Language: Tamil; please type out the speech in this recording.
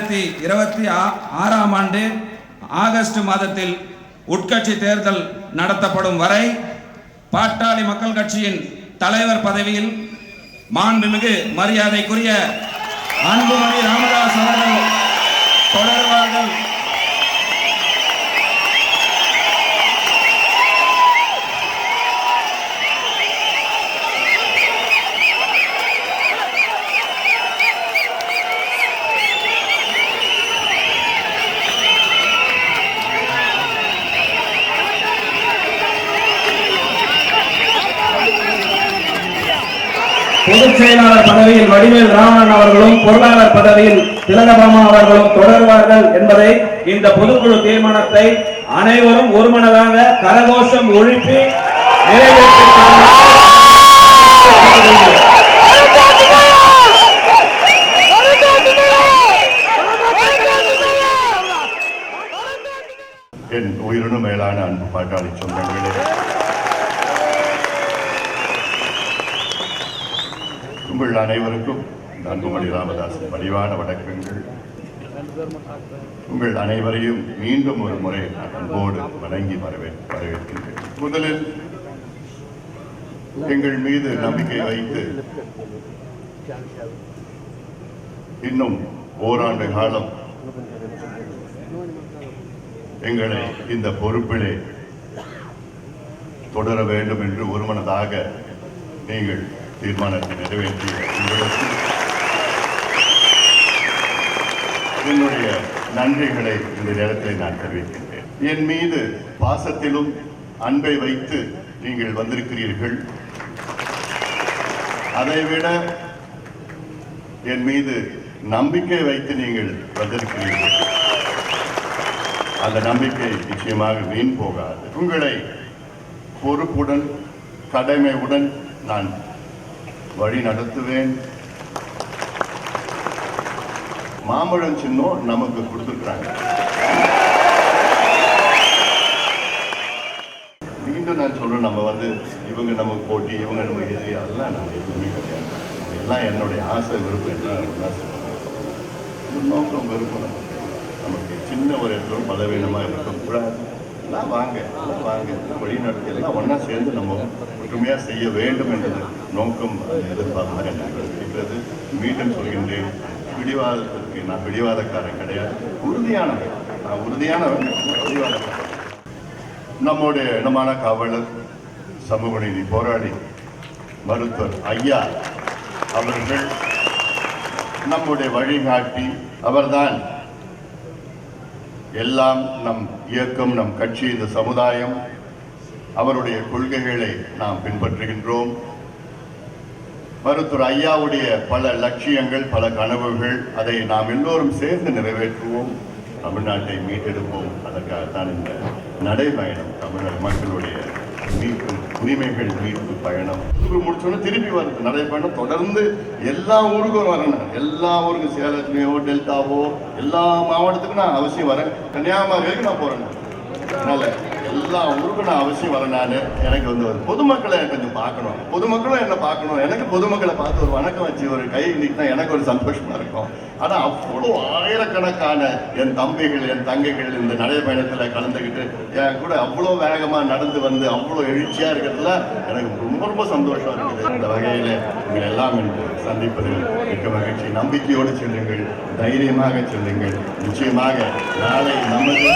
2026ஆம் ஆண்டு ஆகஸ்ட் மாதத்தில் உட்கட்சி தேர்தல் நடத்தப்படும் வரை பாட்டாளி மக்கள் கட்சியின் தலைவர் பதவியில் மாண்புமிகு மரியாதைக்குரிய அன்புமணி ராமதாஸ் அவர்கள் தொடர்வார்கள். பொதுச் செயலாளர் பதவியில் வடிவேல் ராமன் அவர்களும் பொருளாளர் பதவியில் திலகபாமா அவர்களும் தொடர்வார்கள் என்பதை இந்த பொதுக்குழு தீர்மானத்தை அனைவரும் ஒருமனதாக கரகோஷம் ஒழிப்பி என் உயிரினும் மேலான அன்பு பாட்டாளி சொந்தங்களே, உங்கள் அனைவருக்கும் அன்புமணி ராமதாஸின் பணிவான வணக்கங்கள். உங்கள் அனைவரையும் மீண்டும் ஒரு முறை அன்போடு வணங்கி வரவேற்கின்றேன். முதலில் எங்கள் மீது நம்பிக்கை வைத்து இன்னும் ஓராண்டு காலம் எங்களை இந்த பொறுப்பிலே தொடர வேண்டும் என்று ஒருமனதாக நீங்கள் தீர்மானத்தை நிறைவேற்றிய உங்களுக்கு என்னுடைய நன்றிகளை இந்த நேரத்தில் நான் தெரிவிக்கின்றேன். என் மீது பாசத்திலும் அன்பை வைத்து நீங்கள் வந்திருக்கிறீர்கள். அதைவிட என் மீது நம்பிக்கை வைத்து நீங்கள் வந்திருக்கிறீர்கள். அந்த நம்பிக்கை நிச்சயமாக வீண் போகாது. உங்களை பொறுப்புடன் கடமையுடன் நான் வழி நடத்துவேன். மாம்பழம் சின்னம் நமக்கு கொடுத்துருக்காங்க. மீண்டும் நான் சொல்றேன், நம்ம இவங்க நமக்கு போட்டி, இவங்க நமக்கு எதிரி, அதெல்லாம் நம்ம எதுவுமே கிடையாது. எல்லாம் என்னுடைய ஆசை விருப்பம் எல்லாம் நோக்கம் விருப்பம். நமக்கு சின்ன ஒரு இடத்துல பலவீனமாக இருக்கக்கூடாது. எல்லாம் வாங்க எல்லாம் வழி நடத்தி எல்லாம் ஒன்றா சேர்ந்து நம்ம ஒற்றுமையாக செய்ய வேண்டும் என்றது நோக்கம் எதிர்பார்ப்பாக இருக்கிறது. மீண்டும் சொல்கின்றேன், பிடிவாதத்திற்கு நான் பிடிவாதக்காரன் கிடையாது, உறுதியானவன். நான் உறுதியானவன், பிடிவாதக்காரன். நம்முடைய இனமான காவலர், சமூக நீதி போராளி மருத்துவர் ஐயா அவர்கள் நம்முடைய வழிகாட்டி. அவர்தான் எல்லாம். நம் இயக்கம், நம் கட்சி, இந்த சமுதாயம், அவருடைய கொள்கைகளை நாம் பின்பற்றுகின்றோம். மருத்துவர் ஐயாவுடைய பல லட்சியங்கள், பல கனவுகள், அதை நாம் எல்லோரும் சேர்ந்து நிறைவேற்றுவோம். தமிழ்நாட்டை மீட்டெடுப்போம். அதற்காகத்தான் இந்த நடைபயணம், தமிழக மக்களுடைய மீட்பு, உரிமைகள் மீட்பு பயணம். முடிச்சோன்னு திருப்பி வருது நடைபயணம். தொடர்ந்து எல்லா ஊருக்கும் வரணும். எல்லா ஊருக்கும், சேலத்துலையோ டெல்டாவோ எல்லா மாவட்டத்துக்கும் நான் அவசியம் வரேன். கன்னியாகுமரி வரைக்கும் நான் போறேன். அதனால எல்லா ஊருக்கும் நான் அவசியம் வரேன். நான் எனக்கு ஒரு பொதுமக்களை கொஞ்சம் பார்க்கணும், பொதுமக்களும் என்ன பார்க்கணும். எனக்கு பொதுமக்களை பார்த்து ஒரு வணக்கம் வச்சு ஒரு கை நீக்கினா எனக்கு ஒரு சந்தோஷமா இருக்கும். ஆனா அவ்வளோ ஆயிரக்கணக்கான என் தம்பிகள், என் தங்கைகள் இந்த நடைபயணத்தில் கலந்துக்கிட்டு என் கூட அவ்வளோ வேகமா நடந்து வந்து அவ்வளோ எழுச்சியா இருக்கிறதுல எனக்கு ரொம்ப ரொம்ப சந்தோஷம் இருக்குது. இந்த வகையில நீங்கள் எல்லாம் என்று சந்திப்பதில் மிக்க மகிழ்ச்சி. நம்பிக்கையோடு செல்லுங்கள், தைரியமாக செல்லுங்கள். நிச்சயமாக நாளை நமது